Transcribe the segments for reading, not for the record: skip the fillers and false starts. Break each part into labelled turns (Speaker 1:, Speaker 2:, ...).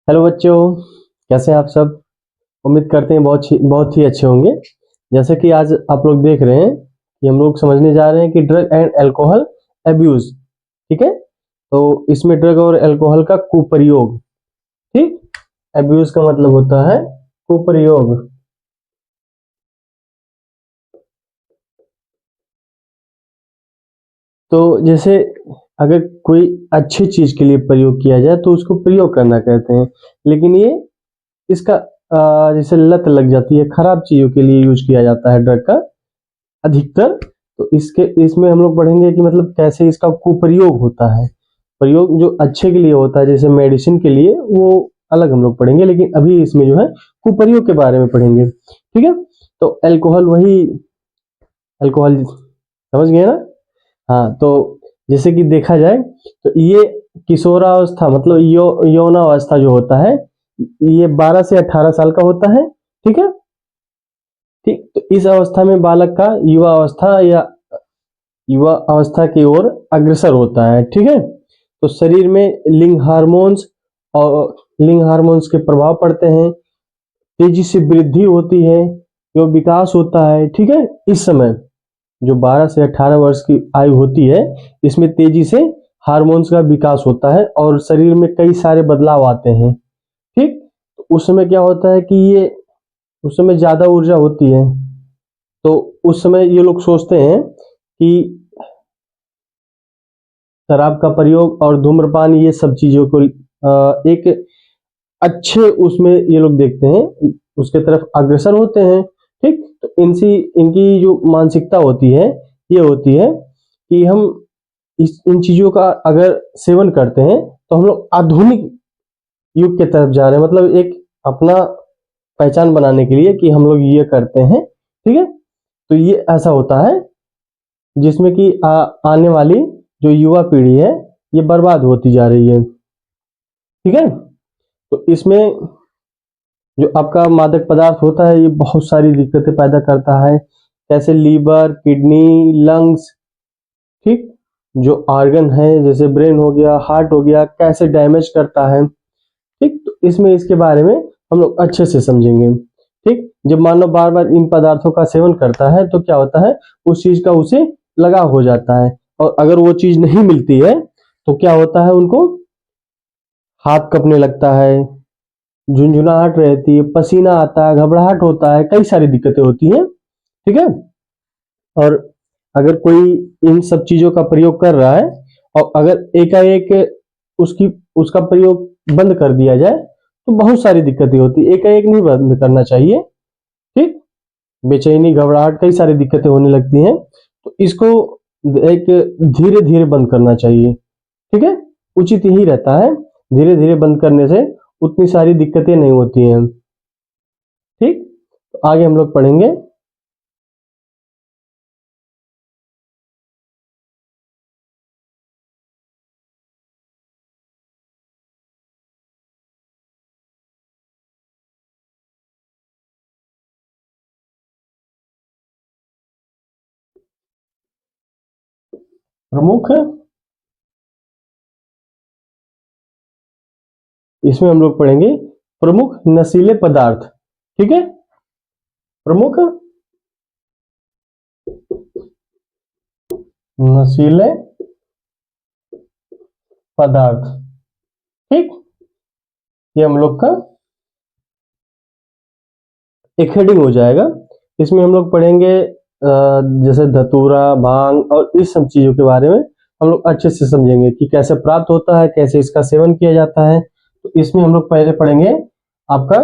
Speaker 1: Hello बच्चों, कैसे हैं आप सब। उम्मीद करते हैं बहुत ही अच्छे होंगे। जैसे कि आज आप लोग देख रहे हैं कि हम लोग समझने जा रहे हैं कि ड्रग एंड अल्कोहल अब्यूज। ठीक है, तो इसमें ड्रग और अल्कोहल का कुप्रयोग। ठीक, अब्यूज का मतलब होता है कुप्रयोग। तो जैसे अगर कोई अच्छी चीज के लिए प्रयोग किया जाए तो उसको प्रयोग करना कहते हैं, लेकिन ये इसका जैसे लत लग जाती है, खराब चीजों के लिए यूज किया जाता है ड्रग का अधिकतर। तो इसमें हम लोग पढ़ेंगे कि मतलब कैसे इसका कुप्रयोग होता है। प्रयोग जो अच्छे के लिए होता है जैसे मेडिसिन के लिए, वो अलग हम लोग पढ़ेंगे, लेकिन अभी इसमें जो है कुप्रयोग के बारे में पढ़ेंगे। ठीक है, तो अल्कोहल वही अल्कोहल समझ गए ना। हाँ, तो जैसे कि देखा जाए तो ये किशोरावस्था मतलब यौनावस्था जो होता है, ये 12 से 18 साल का होता है। ठीक है, ठीक, तो इस अवस्था में बालक का युवा अवस्था की ओर अग्रसर होता है। ठीक है, तो शरीर में लिंग हार्मोन्स के प्रभाव पड़ते हैं, तेजी से वृद्धि होती है, जो विकास होता है। ठीक है, इस समय जो 12 से 18 वर्ष की आयु होती है, इसमें तेजी से हार्मोन्स का विकास होता है और शरीर में कई सारे बदलाव आते हैं। ठीक, तो उस समय क्या होता है कि ये उस समय ज्यादा ऊर्जा होती है। तो उस समय ये लोग सोचते हैं कि शराब का प्रयोग और धूम्रपान, ये सब चीजों को एक अच्छे उसमें ये लोग देखते हैं, उसके तरफ अग्रसर होते हैं। ठीक, तो इनकी जो मानसिकता होती है, ये होती है कि हम इन चीजों का अगर सेवन करते हैं तो हम लोग आधुनिक युग के तरफ जा रहे हैं, मतलब एक अपना पहचान बनाने के लिए कि हम लोग ये करते हैं। ठीक है, तो ये ऐसा होता है जिसमें कि आने वाली जो युवा पीढ़ी है, ये बर्बाद होती जा रही है। ठीक है, तो इसमें जो आपका मादक पदार्थ होता है, ये बहुत सारी दिक्कतें पैदा करता है, जैसे लीवर, किडनी, लंग्स। ठीक, जो ऑर्गन है जैसे ब्रेन हो गया, हार्ट हो गया, कैसे डैमेज करता है। ठीक, तो इसमें इसके बारे में हम लोग अच्छे से समझेंगे। ठीक, जब मानव बार बार इन पदार्थों का सेवन करता है तो क्या होता है, उस चीज का उसे लगाव हो जाता है, और अगर वो चीज नहीं मिलती है तो क्या होता है, उनको हाथ कपने लगता है, झुंझुनाहट रहती है, पसीना आता है, घबराहट होता है, कई सारी दिक्कतें होती हैं। ठीक है, और अगर कोई इन सब चीजों का प्रयोग कर रहा है और अगर एकाएक उसकी उसका प्रयोग बंद कर दिया जाए तो बहुत सारी दिक्कतें होती है। एकाएक नहीं बंद करना चाहिए। ठीक, बेचैनी, घबराहट, कई सारी दिक्कतें होने लगती हैं, तो इसको एक धीरे धीरे बंद करना चाहिए। ठीक है, उचित यही रहता है, धीरे धीरे बंद करने से उतनी सारी दिक्कतें नहीं होती हैं। ठीक, तो आगे हम लोग पढ़ेंगे। प्रमुख, इसमें हम लोग पढ़ेंगे प्रमुख नशीले पदार्थ। ठीक है, प्रमुख नशीले पदार्थ। ठीक, ये हम लोग का एक हेडिंग हो जाएगा। इसमें हम लोग पढ़ेंगे जैसे धतूरा, भांग और इस सब चीजों के बारे में हम लोग अच्छे से समझेंगे कि कैसे प्राप्त होता है, कैसे इसका सेवन किया जाता है। तो इसमें हम लोग पहले पढ़ेंगे, आपका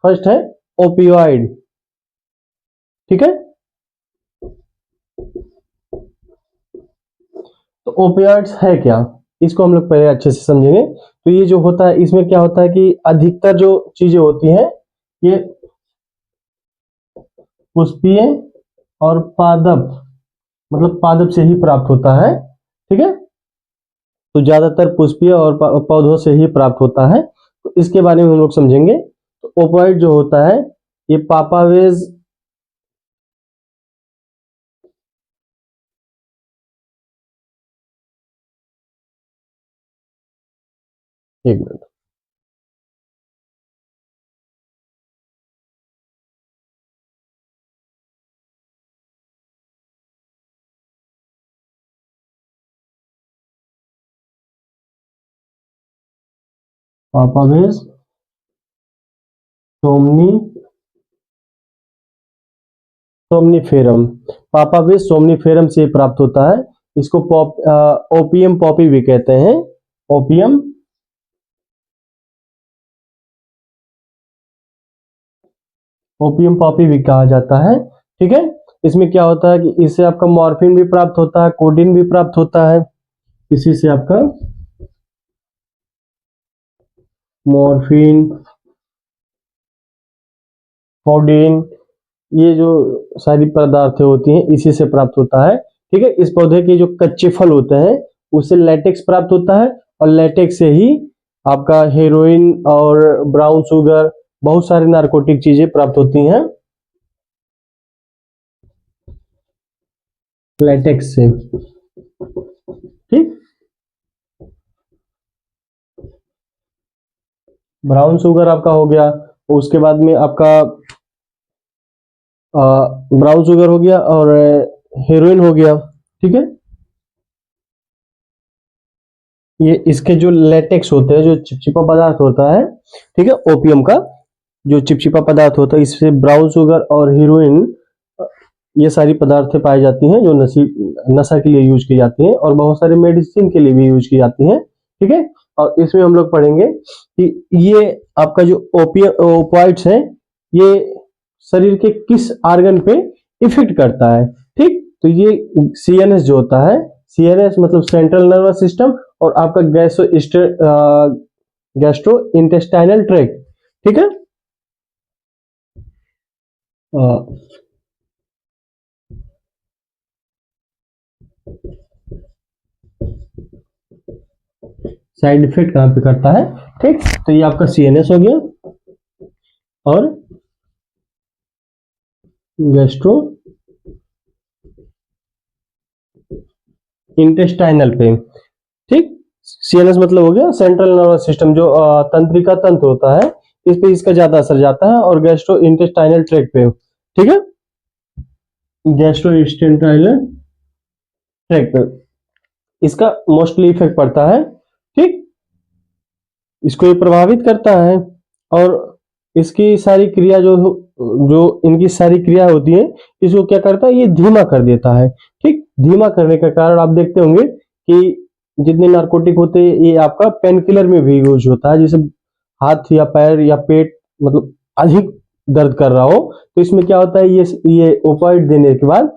Speaker 1: फर्स्ट है ओपियोइड। ठीक है, तो ओपियोइड्स है क्या, इसको हम लोग पहले अच्छे से समझेंगे। तो ये जो होता है, इसमें क्या होता है कि अधिकतर जो चीजें होती हैं, ये पुष्पीय और पादप, मतलब पादप से ही प्राप्त होता है। ठीक है, तो ज्यादातर पुष्पीय और पौधों से ही प्राप्त होता है। तो इसके बारे में हम लोग समझेंगे। तो ओपियोइड जो होता है, ये पापावेज, एक मिनट, पापावेस सोमनीफेरम, पापावेस सोमनीफेरम से प्राप्त होता है। इसको ओपियम पॉपी भी कहते हैं। ओपियम ओपियम पॉपी भी कहा जाता है। ठीक है, इसमें क्या होता है कि इससे आपका मॉर्फिन भी प्राप्त होता है, कोडीन भी प्राप्त होता है। इसी से आपका मॉर्फिन, कोडीन, ये जो सारी पदार्थें होती हैं इसी से प्राप्त होता है। ठीक है, इस पौधे के जो कच्चे फल होते हैं उससे लेटेक्स प्राप्त होता है, और लेटेक्स से ही आपका हेरोइन और ब्राउन शुगर, बहुत सारी नारकोटिक चीजें प्राप्त होती हैं लेटेक्स से। ठीक, ब्राउन शुगर आपका हो गया, उसके बाद में आपका ब्राउन शुगर हो गया और हेरोइन हो गया। ठीक है, ये इसके जो लेटेक्स होते हैं, जो चिपचिपा पदार्थ होता है, ठीक है, ओपियम का जो चिपचिपा पदार्थ होता है, इससे ब्राउन शुगर और हीरोइन, ये सारी पदार्थें पाई जाती हैं जो नशा के लिए यूज की जाती हैं, और बहुत सारे मेडिसिन के लिए भी यूज की जाती हैं। ठीक है, और इसमें हम लोग पढ़ेंगे कि ये आपका जो ओपियाइड्स है, ये शरीर के किस ऑर्गन पे इफेक्ट करता है। ठीक, तो ये सीएनएस जो होता है, सीएनएस मतलब सेंट्रल नर्वस सिस्टम, और आपका गैस्ट्रो इंटेस्टाइनल ट्रैक्ट। ठीक है, साइड इफेक्ट कहाँ पे करता है। ठीक, तो ये आपका सीएनएस हो गया और गैस्ट्रो इंटेस्टाइनल पे। ठीक, सीएनएस मतलब हो गया सेंट्रल नर्वस सिस्टम, जो तंत्रिका तंत्र होता है, इस पे इसका ज्यादा असर जाता है, और गैस्ट्रो इंटेस्टाइनल ट्रैक्ट पे। ठीक है, गैस्ट्रो इंटेस्टाइनल ट्रैक्ट पे इसका मोस्टली इफेक्ट पड़ता है। ठीक, इसको ये प्रभावित करता है, और इसकी सारी क्रिया जो इनकी सारी क्रिया होती है, इसको क्या करता है, ये धीमा कर देता है। ठीक, धीमा करने का कारण आप देखते होंगे कि जितने नार्कोटिक होते हैं ये आपका पेन किलर में भी यूज होता है। जैसे हाथ या पैर या पेट मतलब अधिक दर्द कर रहा हो, तो इसमें क्या होता है, ये ओपाइड देने के बाद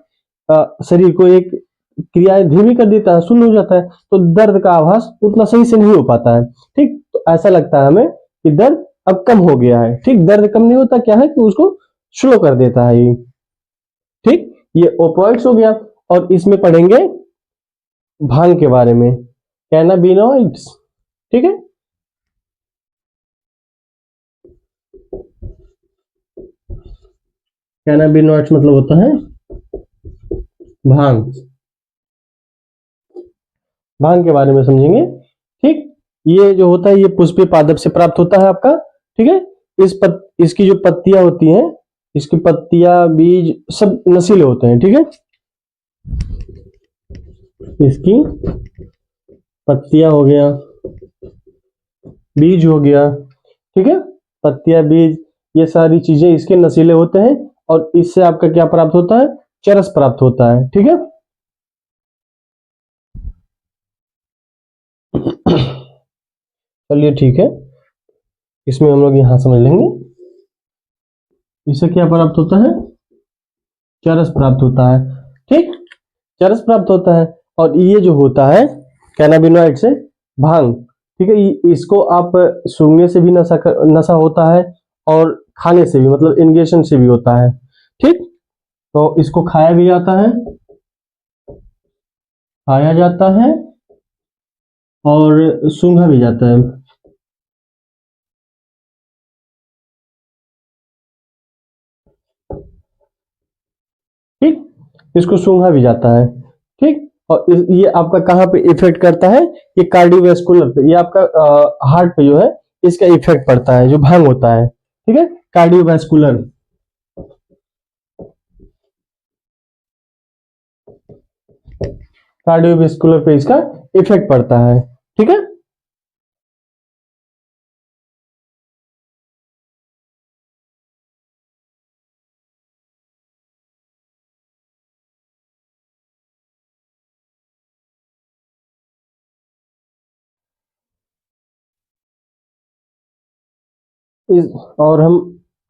Speaker 1: शरीर को एक क्रियाएं धीमी कर देता है, शून्य हो जाता है, तो दर्द का आभास उतना सही से नहीं हो पाता है। ठीक, तो ऐसा लगता है हमें कि दर्द अब कम हो गया है। ठीक, दर्द कम नहीं होता, क्या है कि उसको स्लो कर देता है ये। ठीक, ये ओपियोइड्स हो गया, और इसमें पढ़ेंगे भांग के बारे में, कैनाबिनॉइड्स। ठीक है, कैनाबिनॉइड्स मतलब होता है भांग। भांग के बारे में समझेंगे। ठीक, ये जो होता है ये पुष्पीय पादप से प्राप्त होता है आपका। ठीक है, इसकी जो पत्तियां होती हैं, इसकी पत्तियां बीज सब नशीले होते हैं। ठीक है, इसकी पत्तियां हो गया, बीज हो गया। ठीक है, पत्तियां, बीज, ये सारी चीजें इसके नशीले होते हैं, और इससे आपका क्या प्राप्त होता है, चरस प्राप्त होता है। ठीक है, चलिए ठीक है, इसमें हम लोग यहां समझ लेंगे। इससे क्या प्राप्त होता है, चरस प्राप्त होता है। ठीक, चरस प्राप्त होता है, और ये जो होता है कैनाबिनॉइड से भांग। ठीक है, इसको आप सूंघने से भी नशा होता है, और खाने से भी मतलब इंजेक्शन से भी होता है। ठीक, तो इसको खाया भी जाता है, खाया जाता है और सूंघा भी जाता है। ठीक, इसको सूंघा भी जाता है। ठीक, और ये आपका कहाँ पे इफेक्ट करता है, ये कार्डियोवैस्कुलर पे, ये आपका हार्ट पे जो है इसका इफेक्ट पड़ता है, जो भांग होता है। ठीक है, कार्डियोवैस्कुलर, कार्डियोवैस्कुलर पे इसका इफेक्ट पड़ता है। ठीक है, इस और हम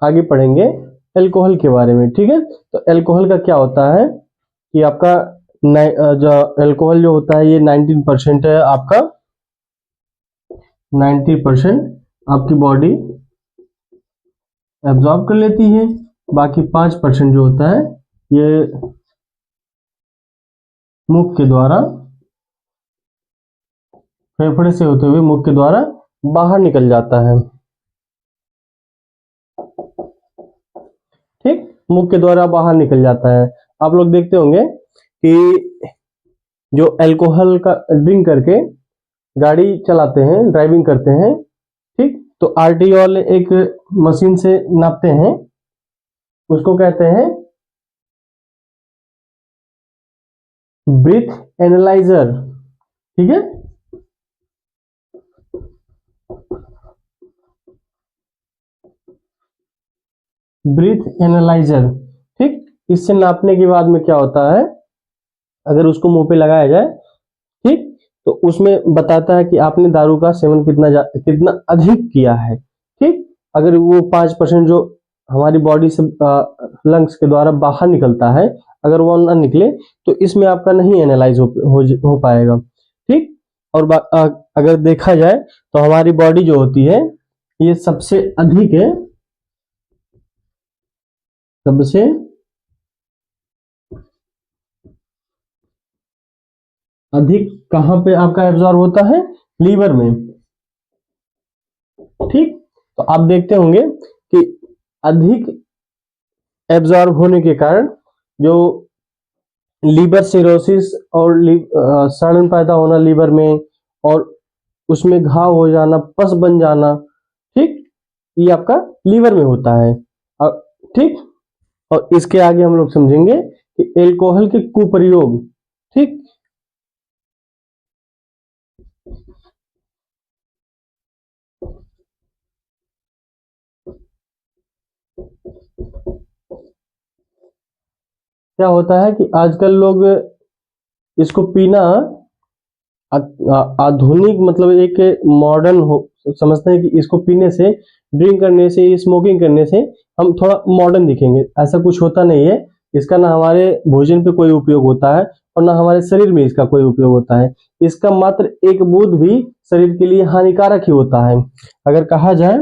Speaker 1: आगे पढ़ेंगे अल्कोहल के बारे में, ठीक है। तो अल्कोहल का क्या होता है कि आपका जो अल्कोहल जो होता है ये 19% है आपका, 90% आपकी बॉडी एब्जॉर्ब कर लेती है, बाकी 5% जो होता है ये मुख के द्वारा, फेफड़े से होते हुए मुख के द्वारा बाहर निकल जाता है, ठीक, मुख के द्वारा बाहर निकल जाता है। आप लोग देखते होंगे कि जो अल्कोहल का ड्रिंक करके गाड़ी चलाते हैं, ड्राइविंग करते हैं, ठीक, तो आरटीओ वाले एक मशीन से नापते हैं, उसको कहते हैं ब्रीथ एनालाइजर, ठीक है। ब्रीथ एनालाइजर, ठीक, इससे नापने के बाद में क्या होता है, अगर उसको मुंह पे लगाया जाए, ठीक, तो उसमें बताता है कि आपने दारू का सेवन कितना अधिक किया है, ठीक। अगर वो 5% जो हमारी बॉडी से लंग्स के द्वारा बाहर निकलता है, अगर वो ना निकले तो इसमें आपका नहीं एनालाइज हो पाएगा, ठीक। और अगर देखा जाए तो हमारी बॉडी जो होती है ये सबसे अधिक है, सबसे अधिक कहाँ पे आपका एब्जॉर्ब होता है, लीवर में, ठीक। तो आप देखते होंगे कि अधिक एब्जॉर्ब होने के कारण जो लीवर सिरोसिस और सड़न पैदा होना लीवर में, और उसमें घाव हो जाना, पस बन जाना, ठीक, ये आपका लीवर में होता है, ठीक। और इसके आगे हम लोग समझेंगे कि एल्कोहल के कुप्रयोग, ठीक। क्या होता है कि आजकल लोग इसको पीना आधुनिक मतलब एक मॉडर्न हो समझते हैं कि इसको पीने से, ड्रिंक करने से, स्मोकिंग करने से हम थोड़ा मॉडर्न दिखेंगे। ऐसा कुछ होता नहीं है। इसका ना हमारे भोजन पे कोई उपयोग होता है और ना हमारे शरीर में इसका कोई उपयोग होता है। इसका मात्र एक बूंद भी शरीर के लिए हानिकारक ही होता है। अगर कहा जाए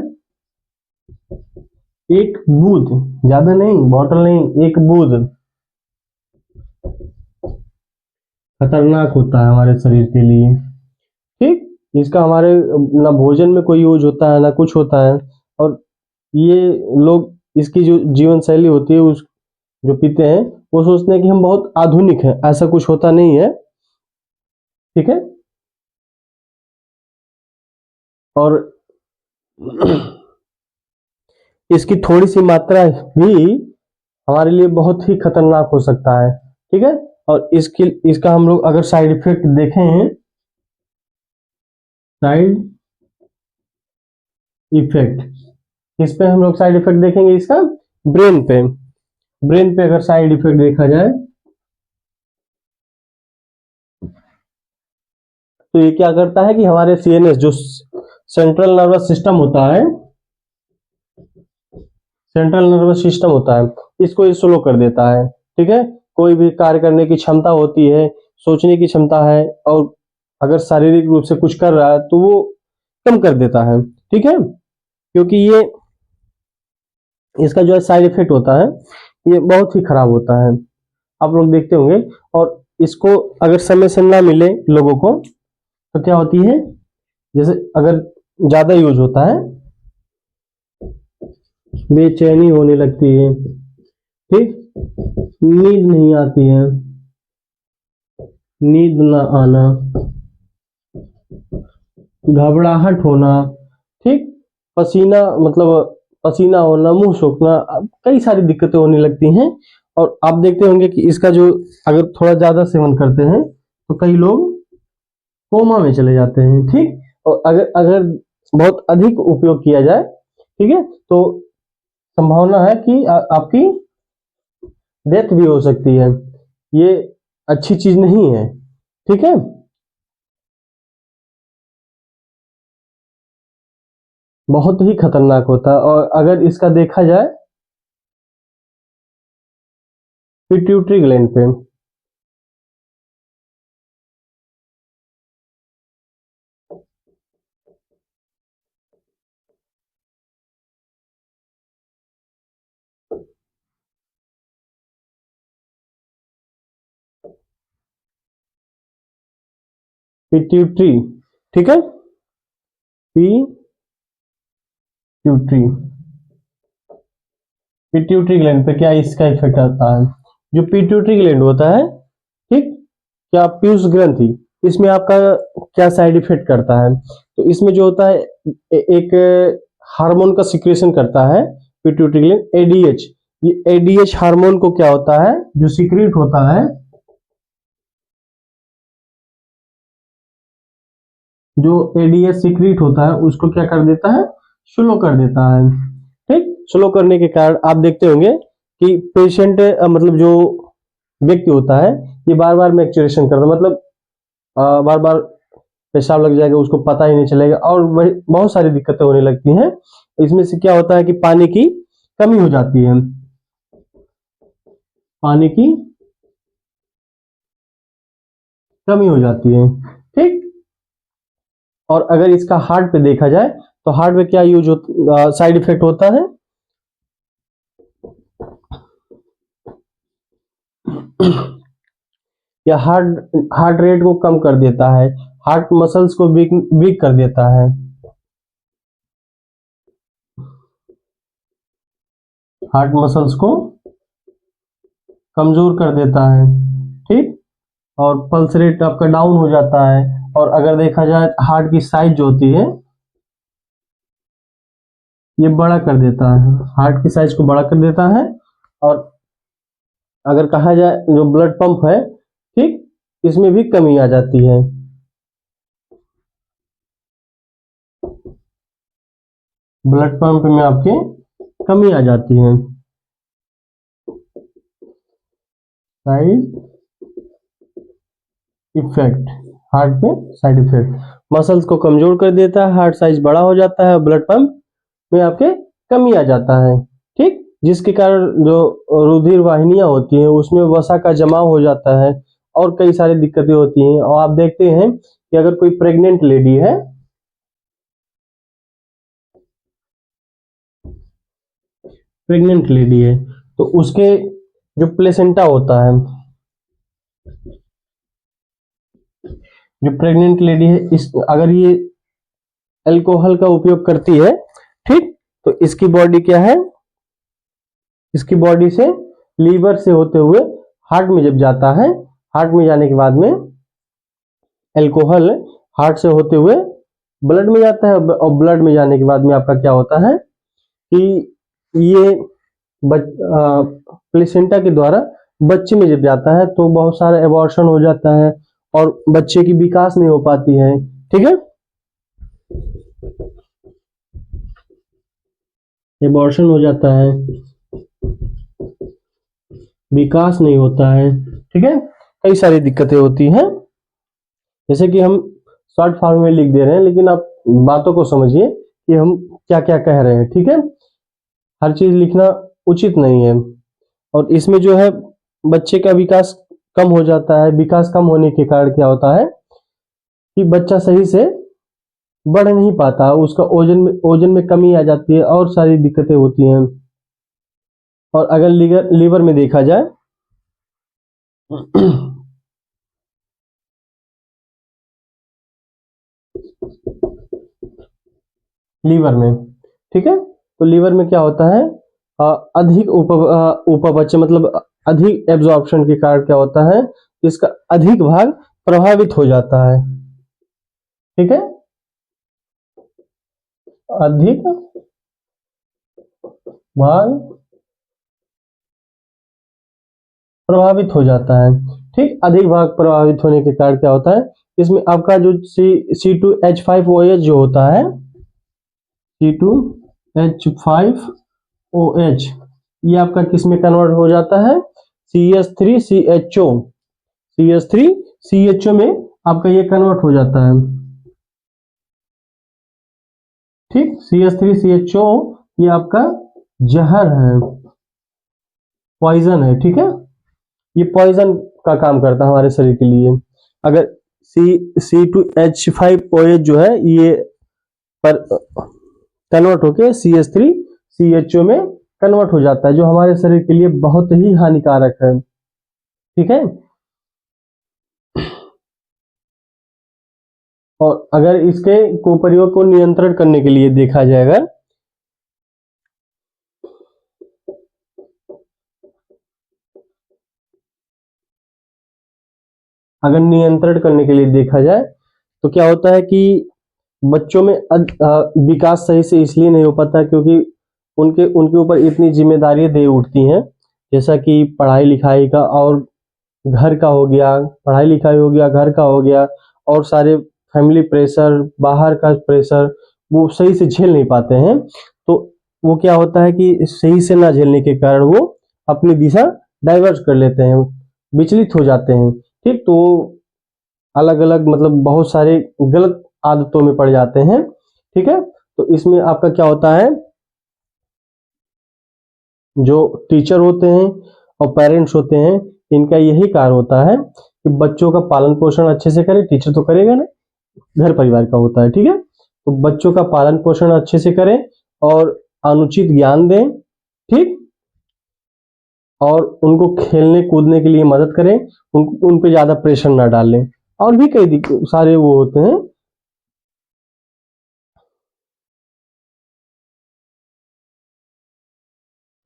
Speaker 1: एक बूंद, ज्यादा नहीं, बॉटल नहीं, एक बूंद खतरनाक होता है हमारे शरीर के लिए, ठीक। इसका हमारे ना भोजन में कोई यूज होता है ना कुछ होता है। और ये लोग इसकी जो जीवन शैली होती है उस जो पीते हैं वो सोचते हैं कि हम बहुत आधुनिक हैं, ऐसा कुछ होता नहीं है, ठीक है। और इसकी थोड़ी सी मात्रा भी हमारे लिए बहुत ही खतरनाक हो सकता है, ठीक है। और इसका हम लोग अगर साइड इफेक्ट देखें, साइड इफेक्ट, इस पे हम लोग साइड इफेक्ट देखेंगे इसका ब्रेन पे, ब्रेन पे अगर साइड इफेक्ट देखा जाए तो ये क्या करता है कि हमारे सीएनएस जो सेंट्रल नर्वस सिस्टम होता है, सेंट्रल नर्वस सिस्टम होता है, इसको ये स्लो कर देता है, ठीक है। कोई भी कार्य करने की क्षमता होती है, सोचने की क्षमता है, और अगर शारीरिक रूप से कुछ कर रहा है तो वो कम कर देता है, ठीक है। क्योंकि ये इसका जो है साइड इफेक्ट होता है ये बहुत ही खराब होता है, आप लोग देखते होंगे। और इसको अगर समय से ना मिले लोगों को तो क्या होती है, जैसे अगर ज्यादा यूज होता है बेचैनी होने लगती है, ठीक, नींद नहीं आती है, नींद ना आना, घबराहट होना, ठीक, पसीना मतलब पसीना होना, मुंह सूखना, कई सारी दिक्कतें होने लगती हैं। और आप देखते होंगे कि इसका जो अगर थोड़ा ज्यादा सेवन करते हैं तो कई लोग कोमा में चले जाते हैं, ठीक। और अगर अगर बहुत अधिक उपयोग किया जाए, ठीक है, तो संभावना है कि आपकी डेथ भी हो सकती है। ये अच्छी चीज नहीं है, ठीक है। बहुत ही खतरनाक होता है। और अगर इसका देखा जाए पिट्यूटरी ग्लैंड पे, पिट्यूटरी, ठीक है, पिट्यूटरी, पिट्यूटरी ग्लैंड पे क्या इसका इफेक्ट आता है? जो पिट्यूटरी ग्लैंड होता है, ठीक, क्या पीयूष ग्रंथि, इसमें आपका क्या साइड इफेक्ट करता है? तो इसमें जो होता है एक हार्मोन का सिक्रेशन करता है पिट्यूटरी ग्लैंड, एडीएच। ये एडीएच हार्मोन को क्या होता है, जो सीक्रेट होता है, जो एडीएच सीक्रेट होता है उसको क्या कर देता है, स्लो कर देता है। ठीक, स्लो करने के कारण आप देखते होंगे कि पेशेंट मतलब जो व्यक्ति होता है ये बार बार मैक्चुरेशन करता है, मतलब बार बार पेशाब लग जाएगा, उसको पता ही नहीं चलेगा, और वही बहुत सारी दिक्कतें होने लगती हैं। इसमें से क्या होता है कि पानी की कमी हो जाती है, पानी की कमी हो जाती है। ठीक, और अगर इसका हार्ट पे देखा जाए तो हार्ट पे क्या यूज हो, साइड इफेक्ट होता है, या हार्ट हार्ट रेट को कम कर देता है, हार्ट मसल्स को वीक वीक कर देता है, हार्ट मसल्स को कमजोर कर देता है। ठीक, और पल्स रेट आपका डाउन हो जाता है। और अगर देखा जाए हार्ट की साइज जो होती है ये बड़ा कर देता है, हार्ट की साइज को बड़ा कर देता है। और अगर कहा जाए जो ब्लड पंप है, ठीक, इसमें भी कमी आ जाती है, ब्लड पंप में आपके कमी आ जाती है। साइड इफेक्ट, हार्ट पे साइड इफेक्ट, मसल्स को कमजोर कर देता है, हार्ट साइज बड़ा हो जाता है, ब्लड पंप में आपके कमी आ जाता है। ठीक, जिसके कारण जो रुधिर वाहिनियां होती हैं उसमें वसा का जमाव हो जाता है, और कई सारी दिक्कतें होती हैं। और आप देखते हैं कि अगर कोई प्रेग्नेंट लेडी है, प्रेग्नेंट लेडी है, तो उसके जो प्लेसेंटा होता है, जो प्रेग्नेंट लेडी है, इस अगर ये अल्कोहल का उपयोग करती है, ठीक, तो इसकी बॉडी क्या है, इसकी बॉडी से लीवर से होते हुए हार्ट में जब जाता है, हार्ट में जाने के बाद में अल्कोहल हार्ट से होते हुए ब्लड में जाता है, और ब्लड में जाने के बाद में आपका क्या होता है कि ये प्लेसेंटा के द्वारा बच्चे में जब जाता है तो बहुत सारा एबॉर्शन हो जाता है, और बच्चे की विकास नहीं हो पाती है। ठीक है, एबॉर्शन हो जाता है, विकास नहीं होता है। ठीक है, कई सारी दिक्कतें होती हैं, जैसे कि हम शॉर्ट फॉर्म में लिख दे रहे हैं, लेकिन आप बातों को समझिए कि हम क्या क्या कह रहे हैं। ठीक है, हर चीज लिखना उचित नहीं है। और इसमें जो है बच्चे का विकास कम हो जाता है, विकास कम होने के कारण क्या होता है कि बच्चा सही से बढ़ नहीं पाता, उसका ओजन में कमी आ जाती है, और सारी दिक्कतें होती हैं। और अगर लीवर में देखा जाए लीवर में, ठीक है, तो लीवर में क्या होता है, अधिक उपपचय मतलब अधिक एब्जॉर्प्शन के कारण क्या होता है, इसका अधिक भाग प्रभावित हो जाता है। ठीक है, अधिक भाग प्रभावित हो जाता है। ठीक, अधिक भाग प्रभावित होने के कारण क्या होता है, इसमें आपका जो C2H5OH जो होता है, C2H5OH, ये आपका किस में कन्वर्ट हो जाता है, CH3CHO, CH3CHO में आपका ये कन्वर्ट हो जाता है। ठीक। CH3CHO ये आपका जहर है, पॉइजन है, ठीक है। ये पॉइजन का काम करता है हमारे शरीर के लिए। अगर C2H5OH जो है ये पर कन्वर्ट होके CH3CHO में कन्वर्ट हो जाता है, जो हमारे शरीर के लिए बहुत ही हानिकारक है, ठीक है। और अगर इसके कुप्रयोग को नियंत्रण करने के लिए देखा जाएगा, अगर नियंत्रण करने के लिए देखा जाए तो क्या होता है कि बच्चों में विकास सही से इसलिए नहीं हो पाता क्योंकि उनके उनके ऊपर इतनी जिम्मेदारियां दे उठती हैं, जैसा कि पढ़ाई लिखाई का और घर का हो गया, पढ़ाई लिखाई हो गया, घर का हो गया, और सारे फैमिली प्रेशर, बाहर का प्रेशर, वो सही से झेल नहीं पाते हैं। तो वो क्या होता है कि सही से ना झेलने के कारण वो अपनी दिशा डाइवर्ट कर लेते हैं, विचलित हो जाते हैं, ठीक। तो अलग अलग मतलब बहुत सारे गलत आदतों में पड़ जाते हैं, ठीक है। तो इसमें आपका क्या होता है, जो टीचर होते हैं और पेरेंट्स होते हैं, इनका यही कार्य होता है कि बच्चों का पालन पोषण अच्छे से करें। टीचर तो करेगा ना, घर परिवार का होता है, ठीक है। तो बच्चों का पालन पोषण अच्छे से करें और अनुचित ज्ञान दें, ठीक। और उनको खेलने कूदने के लिए मदद करें, उन पे ज्यादा प्रेशर ना डालें। और भी कई सारे वो होते हैं।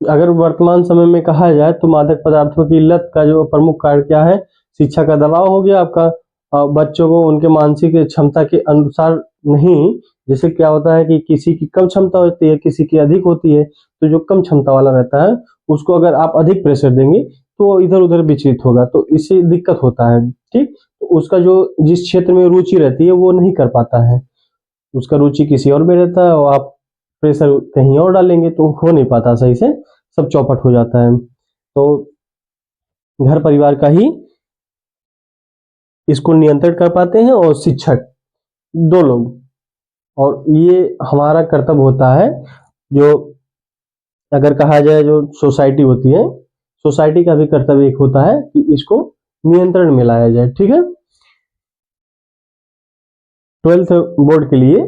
Speaker 1: अगर वर्तमान समय में कहा जाए तो मादक पदार्थों की लत का जो प्रमुख कारण क्या है, शिक्षा का दबाव हो गया आपका। बच्चों को उनके मानसिक क्षमता के अनुसार नहीं, जैसे क्या होता है कि किसी की कम क्षमता होती है, किसी की अधिक होती है, तो जो कम क्षमता वाला रहता है उसको अगर आप अधिक प्रेशर देंगे तो इधर उधर विचलित होगा, तो इससे दिक्कत होता है, ठीक। तो उसका जो जिस क्षेत्र में रुचि रहती है वो नहीं कर पाता है, उसका रुचि किसी और में रहता है और आप प्रेशर कहीं और डालेंगे तो हो नहीं पाता सही से, सब चौपट हो जाता है। तो घर परिवार का ही इसको नियंत्रण कर पाते हैं और शिक्षक, दो लोग। और ये हमारा कर्तव्य होता है, जो अगर कहा जाए जो सोसाइटी होती है, सोसाइटी का भी कर्तव्य एक होता है कि इसको नियंत्रण में लाया जाए, ठीक है। 12th बोर्ड के लिए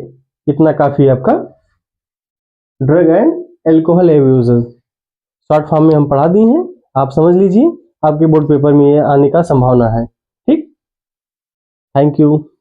Speaker 1: इतना काफी है आपका। Drug and alcohol abuse short form में हम पढ़ा दी हैं, आप समझ लीजिए, आपके बोर्ड पेपर में ये आने का संभावना है, ठीक। Thank you.